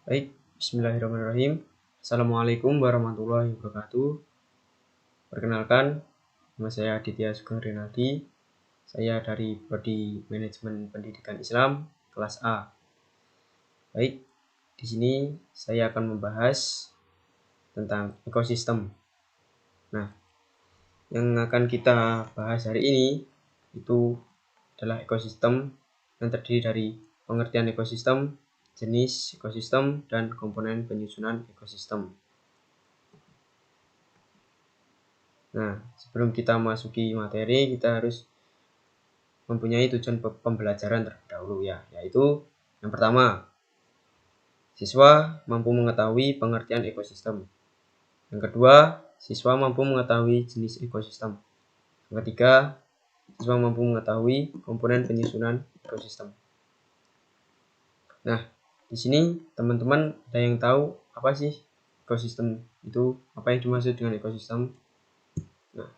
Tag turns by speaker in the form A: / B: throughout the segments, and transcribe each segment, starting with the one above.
A: Baik, bismillahirrahmanirrahim. Assalamualaikum warahmatullahi wabarakatuh. Perkenalkan, nama saya Aditya Sugeng Rinaldi. Saya dari Prodi Manajemen Pendidikan Islam kelas A. Baik, di sini saya akan membahas tentang ekosistem. Nah, yang akan kita bahas hari ini itu adalah ekosistem yang terdiri dari pengertian ekosistem, jenis ekosistem, dan komponen penyusunan ekosistem. Nah, sebelum kita masuki materi, kita harus mempunyai tujuan pembelajaran terlebih dahulu ya, yaitu yang pertama, siswa mampu mengetahui pengertian ekosistem. Yang kedua, siswa mampu mengetahui jenis ekosistem. Yang ketiga, siswa mampu mengetahui komponen penyusunan ekosistem. Nah, di sini teman-teman ada yang tahu apa sih ekosistem itu? Apa yang dimaksud dengan ekosistem? Nah,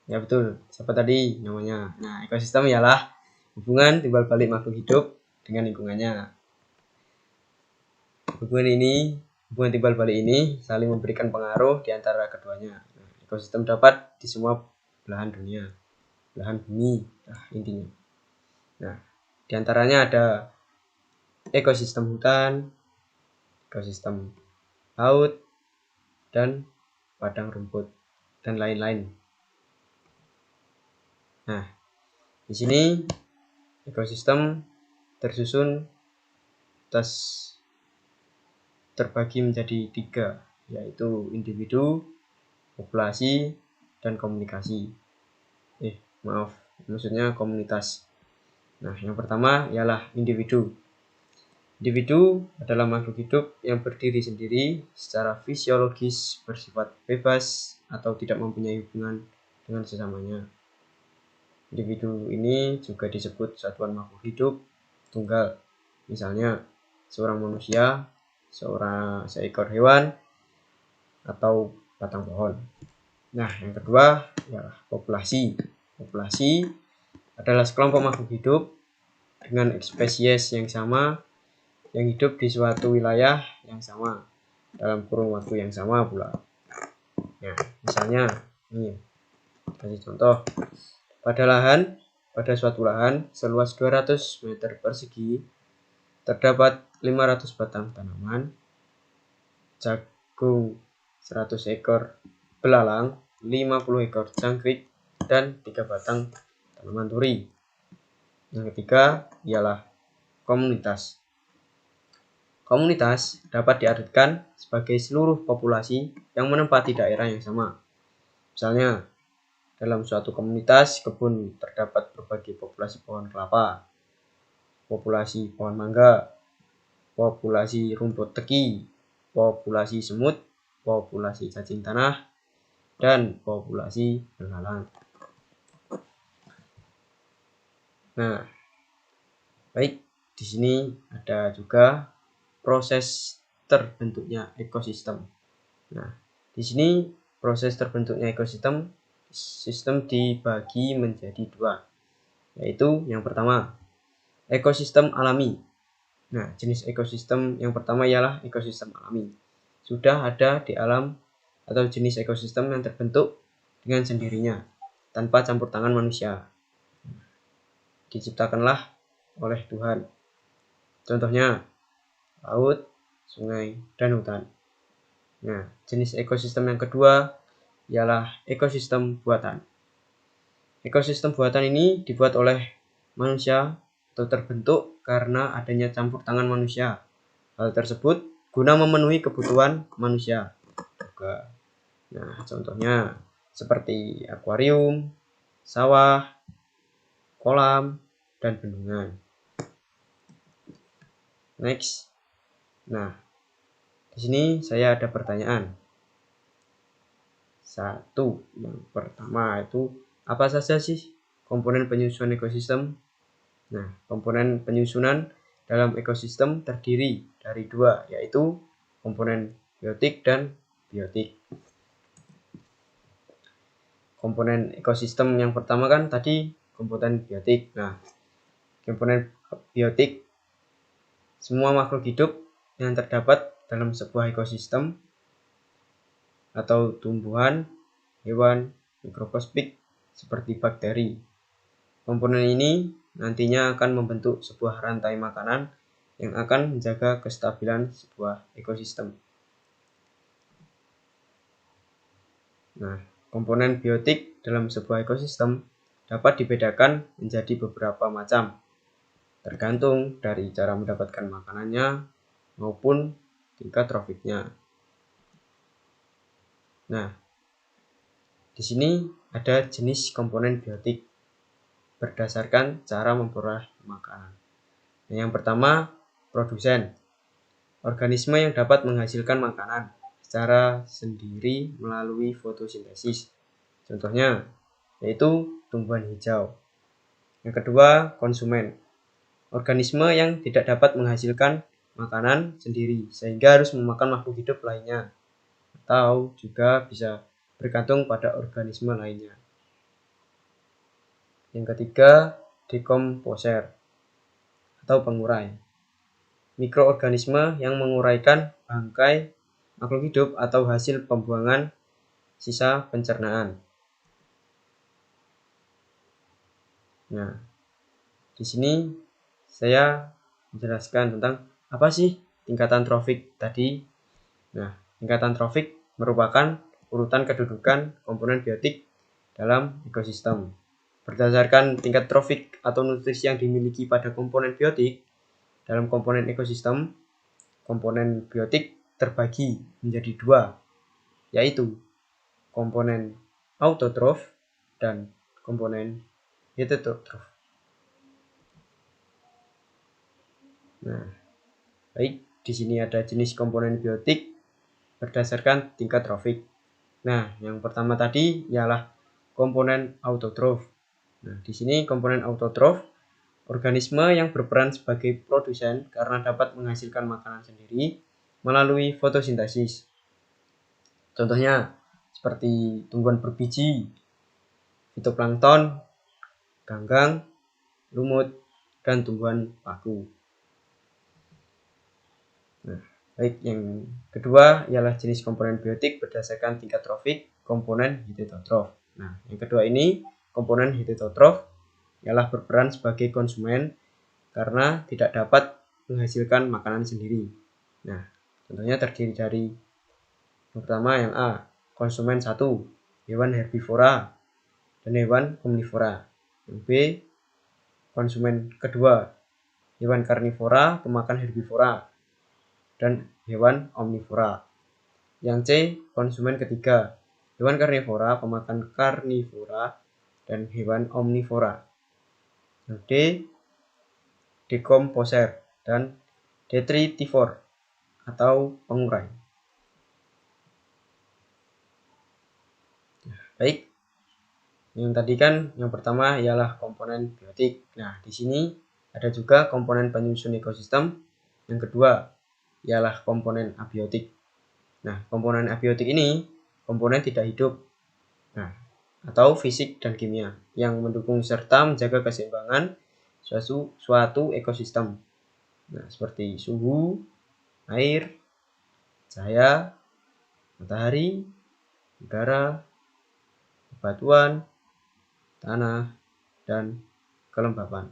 A: ya betul, siapa tadi namanya? Nah, ekosistem ialah hubungan timbal balik makhluk hidup dengan lingkungannya. Hubungan timbal balik ini saling memberikan pengaruh di antara keduanya. Nah, ekosistem dapat di semua belahan dunia, belahan bumi, intinya. Nah, di antaranya ada ekosistem hutan, ekosistem laut, dan padang rumput, dan lain-lain. Nah, di sini ekosistem tersusun terbagi menjadi 3, yaitu individu, populasi, dan komunikasi. Maksudnya komunitas. Nah, yang pertama ialah individu. Individu adalah makhluk hidup yang berdiri sendiri secara fisiologis, bersifat bebas, atau tidak mempunyai hubungan dengan sesamanya. Individu ini juga disebut satuan makhluk hidup tunggal, misalnya seorang manusia, seekor hewan, atau batang pohon. Nah, yang kedua ialah populasi. Populasi adalah sekelompok makhluk hidup dengan spesies yang sama yang hidup di suatu wilayah yang sama dalam kurun waktu yang sama pula. Nah, misalnya ini kasih contoh. Pada suatu lahan seluas 200 meter persegi terdapat 500 batang tanaman, jagung 100 ekor belalang, 50 ekor jangkrik, dan 3 batang tanaman duri. Yang ketiga ialah komunitas. Komunitas dapat diartikan sebagai seluruh populasi yang menempati daerah yang sama. Misalnya, dalam suatu komunitas kebun terdapat berbagai populasi pohon kelapa, populasi pohon mangga, populasi rumput teki, populasi semut, populasi cacing tanah, dan populasi belalang. Nah, baik, di sini ada juga proses terbentuknya ekosistem. Nah, di sini proses terbentuknya ekosistem dibagi menjadi 2, yaitu yang pertama, ekosistem alami. Nah, jenis ekosistem yang pertama ialah ekosistem alami. Sudah ada di alam atau jenis ekosistem yang terbentuk dengan sendirinya, tanpa campur tangan manusia. Diciptakanlah oleh Tuhan. Contohnya, laut, sungai, dan hutan. Nah, jenis ekosistem yang kedua ialah ekosistem buatan. Ekosistem buatan ini dibuat oleh manusia atau terbentuk karena adanya campur tangan manusia. Hal tersebut guna memenuhi kebutuhan manusia juga. Nah, contohnya seperti akuarium, sawah, kolam, dan bendungan. Next. Nah, di sini saya ada pertanyaan. 1. Yang pertama itu apa saja sih komponen penyusunan ekosistem? Nah, komponen penyusunan dalam ekosistem terdiri dari 2, yaitu komponen biotik dan biotik. Komponen ekosistem yang pertama kan tadi komponen biotik. Nah, komponen biotik, semua makhluk hidup yang terdapat dalam sebuah ekosistem atau tumbuhan, hewan, mikroskopik seperti bakteri. Komponen ini nantinya akan membentuk sebuah rantai makanan yang akan menjaga kestabilan sebuah ekosistem. Nah, komponen biotik dalam sebuah ekosistem dapat dibedakan menjadi beberapa macam, tergantung dari cara mendapatkan makanannya maupun tingkat trofiknya. Nah, di sini ada jenis komponen biotik berdasarkan cara memperoleh makanan. Nah, yang pertama, produsen. Organisme yang dapat menghasilkan makanan secara sendiri melalui fotosintesis. Contohnya, yaitu tumbuhan hijau. Yang kedua, konsumen. Organisme yang tidak dapat menghasilkan makanan sendiri, sehingga harus memakan makhluk hidup lainnya, atau juga bisa bergantung pada organisme lainnya. Yang ketiga, dekomposer atau pengurai. Mikroorganisme yang menguraikan bangkai makhluk hidup atau hasil pembuangan sisa pencernaan. Nah, di sini saya menjelaskan tentang apa sih tingkatan trofik tadi. Nah, tingkatan trofik merupakan urutan kedudukan komponen biotik dalam ekosistem. Berdasarkan tingkat trofik atau nutrisi yang dimiliki pada komponen biotik dalam komponen ekosistem, komponen biotik terbagi menjadi dua, yaitu komponen autotrof dan komponen heterotrof. Nah, baik, di sini ada jenis komponen biotik berdasarkan tingkat trofik. Nah, yang pertama tadi ialah komponen autotrof. Nah, di sini komponen autotrof organisme yang berperan sebagai produsen karena dapat menghasilkan makanan sendiri melalui fotosintesis. Contohnya seperti tumbuhan berbiji, fitoplankton, ganggang, lumut, dan tumbuhan paku. Nah, baik, yang kedua ialah jenis komponen biotik berdasarkan tingkat trofik komponen heterotrof. Nah, yang kedua ini komponen heterotrof ialah berperan sebagai konsumen karena tidak dapat menghasilkan makanan sendiri. Nah, contohnya terdiri dari yang pertama yang A, konsumen 1, hewan herbivora dan hewan omnivora. Yang B, konsumen kedua, hewan karnivora, pemakan herbivora dan hewan omnivora. Yang C, konsumen ketiga, hewan karnivora, pemakan karnivora dan hewan omnivora. Yang D, dekomposer dan detritivor atau pengurai. Baik, yang tadi kan yang pertama ialah komponen biotik. Nah, di sini ada juga komponen penyusun ekosistem. Yang kedua ialah komponen abiotik. Nah, komponen abiotik ini komponen tidak hidup. Nah, atau fisik dan kimia yang mendukung serta menjaga keseimbangan suatu ekosistem. Nah, seperti suhu, air, cahaya, matahari, udara, batuan, tanah, dan kelembapan.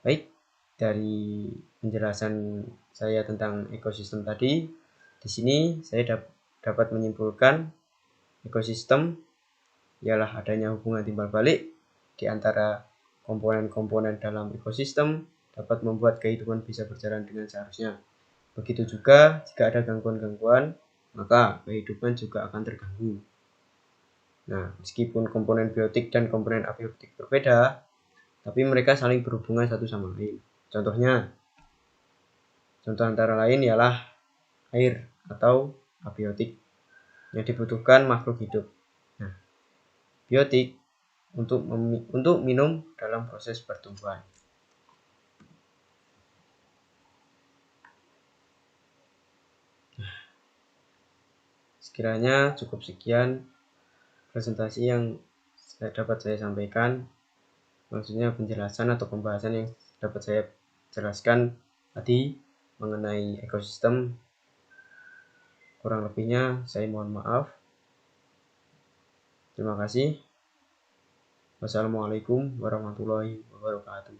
A: Baik, dari penjelasan saya tentang ekosistem tadi, di sini saya dapat menyimpulkan ekosistem ialah adanya hubungan timbal balik di antara komponen-komponen dalam ekosistem dapat membuat kehidupan bisa berjalan dengan seharusnya. Begitu juga jika ada gangguan-gangguan, maka kehidupan juga akan terganggu. Nah, meskipun komponen biotik dan komponen abiotik berbeda, tapi mereka saling berhubungan satu sama lain. Contoh antara lain ialah air atau abiotik yang dibutuhkan makhluk hidup. Nah, biotik untuk minum dalam proses pertumbuhan. Sekiranya cukup sekian presentasi yang dapat saya sampaikan, maksudnya penjelasan atau pembahasan yang dapat saya jelaskan tadi mengenai ekosistem. Kurang lebihnya saya mohon maaf. Terima kasih. Wassalamualaikum warahmatullahi wabarakatuh.